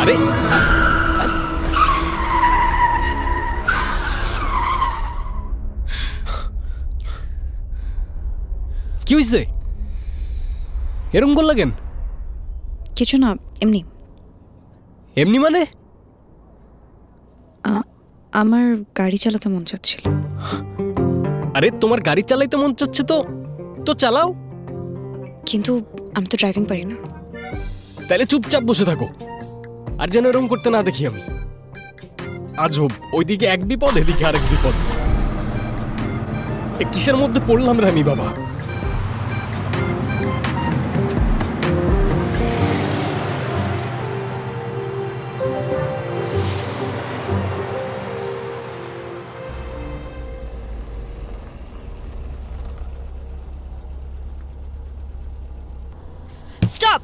আরে কি হইছে? এরকম করলা কেন? কিছু না, এমনি। এমনি মানে? আমার গাড়ি চালাতে মন চাচ্ছিল। আরে তোমার গাড়ি চালাইতে মন চাচ্ছে তো তো চালাও। কিন্তু আমি তো ড্রাইভিং পারি না। তাহলে চুপচাপ বসে থাকো, আর যেন এরকম করতে না দেখি আমি। আজব, ওইদিকে এক বিপদ, এদিকে আরেক বিপদ। কিসের মধ্যে পড়লাম রে আমি বাবা? স্টপ!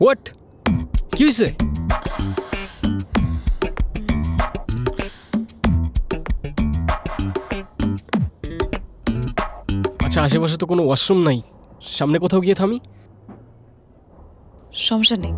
হোয়াট? কি হয়েছে? আচ্ছা, আশেপাশে তো কোনো ওয়াশরুম নাই, সামনে কোথাও গিয়ে থামি। সমস্যা নেই।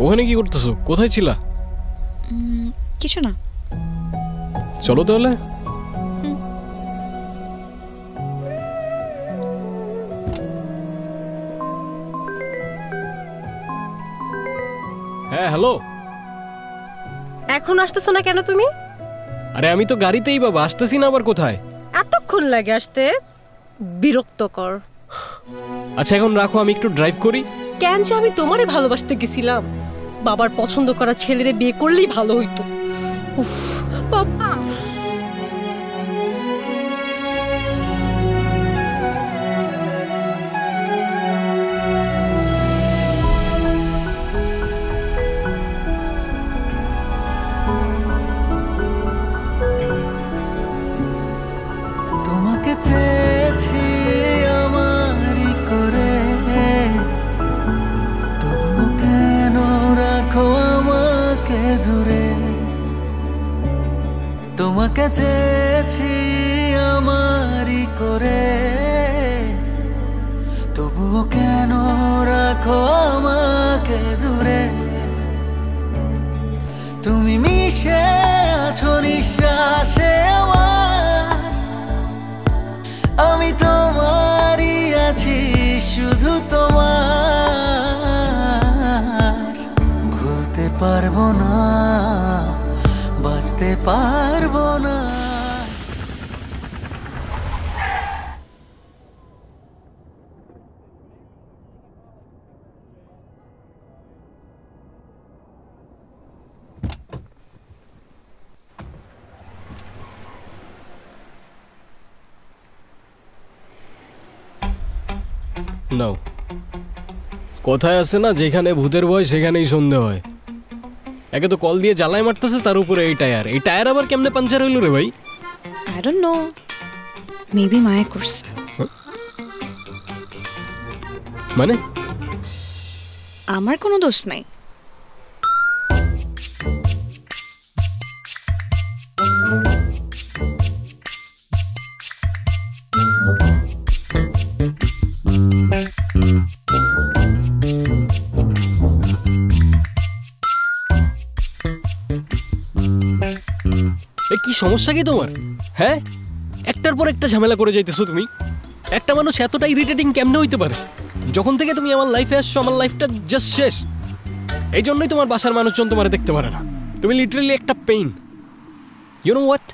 ওখানে কি করতেছো? কোথায় ছিলা? কিছু না। চলো তাহলে। হ্যাঁ, হ্যালো। এখন আসতেছো না কেন তুমি? আরে আমি তো গাড়িতেই বাবা, আসতেছি না আবার কোথায়? এতক্ষণ লাগে আসতে, বিরক্তকর। আচ্ছা এখন রাখো, আমি একটু ড্রাইভ করি। কেন যে আমি তোমারে ভালোবাসতে গেছিলাম, বাবার পছন্দ করা ছেলেরে বিয়ে করলেই ভালো হইতো। উফ বাবা। তোমাকে চেয়েছি আমারই করে, তবু কেন রাখো আমাকে দূরে। তোমাকে চেয়েছি আমারই করে, তবু কেন রাখো আমাকে দূরে। তুমি মিশে আছো নিঃশ্বাসে আমার, আমি তোমারই আছি শুধু তোমার। ভুলতে পারবো না, বাঁচতে পারবো না। নাও, কোথায় আছে না, যেখানে ভূতের ভয় সেখানেই সন্ধে হয়। একে তো কল দিয়ে জ্বালায় মারতেছে, তার উপরে এই টায়ার আবার কেমনে পাঞ্চার হইল রে ভাই? আই ডোন্ট নো, মেবি মায়া করছে। মানে? আমার কোনো দোষ নাই। কি সমস্যা কি তোমার? হ্যাঁ, একটার পর একটা ঝামেলা করে যাইতেছো তুমি। একটা মানুষ এতটা ইরিটেটিং কেমনে হইতে পারে? যখন থেকে তুমি আমার লাইফে আসছো, আমার লাইফটা জাস্ট শেষ। এই জন্যই তোমার বাসার মানুষজন তোমারে দেখতে পারে না। তুমি লিটারালি একটা pain. You know what,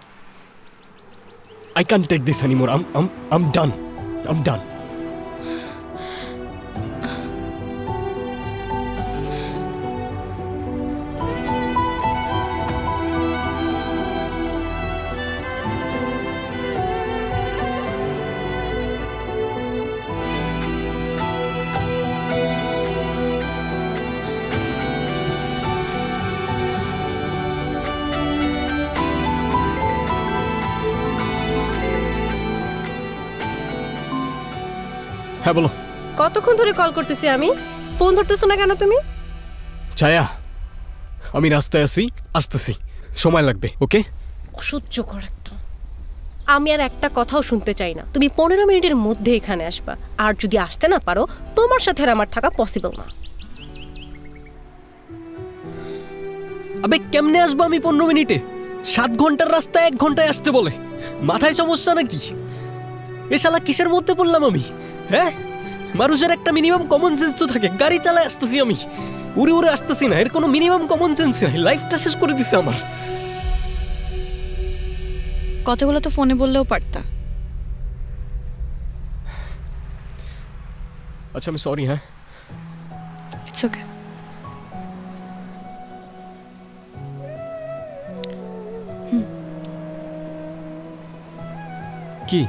I can't take this anymore. I'm done. I'm done. হ্যাঁ বলো। কতক্ষণ ধরে কল করতেছি আমি, ফোন ধরতেছো না কেন তুমি? ছায়া, আমি রাস্তায় আছি, আসতেছি, সময় লাগবে। ওকে? অসহ্যকর একটা। আমি আর একটা কথাও শুনতে চাই না। তুমি 15 মিনিটের মধ্যে এখানে আসবা, আর যদি আসতে না পারো তোমার সাথে আর আমার থাকা পসিবল না। আবে কেমনে আসবো আমি 15 মিনিটে? 7 ঘন্টার রাস্তা 1 ঘন্টায় আসতে বলে। মাথায় সমস্যা নাকি? এ শালা কিসের মধ্যে পড়লাম আমি? হ্যাঁ, মানুষের একটা মিনিমাম কমন সেন্স তো থাকে। গাড়ি চালায় আসতেছি আমি, উড়ে উড়ে আসতেছি না। এর কোনো মিনিমাম কমন সেন্স নাই। লাইফটা শেষ করে দিছে আমার। কথাগুলো তো ফোনে বললেও পারতা। আচ্ছা আমি সরি। হ্যাঁ, ইটস ওকে। কি?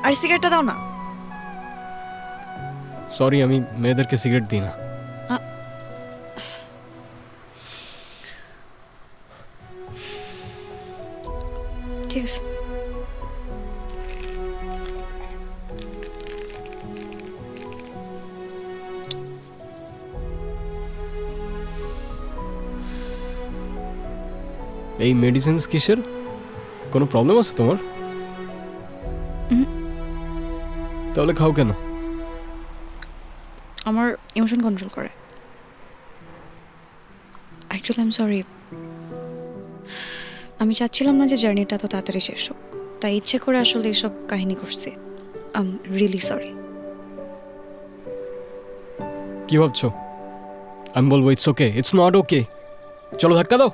আর সিগারেটটা দাও না। সরি, আমি মেয়েদেরকে সিগারেট দিই না। ঠিক আছে। এই মেডিসিনস কিসের? কোনো প্রবলেম আছে তোমার? তাহলে খাও কেন? আমার ইমোশন কন্ট্রোল করে। Actually I am sorry. আমি চাচ্ছিলাম না যে জার্নিটা তো তাড়াতাড়ি শেষ হোক, তাই ইচ্ছে করে আসলে এইসব কাহিনী করছি। I am really sorry. কি ভাবছো? আমি বলবো it's okay, it's not okay. চলো ধাক্কা দাও।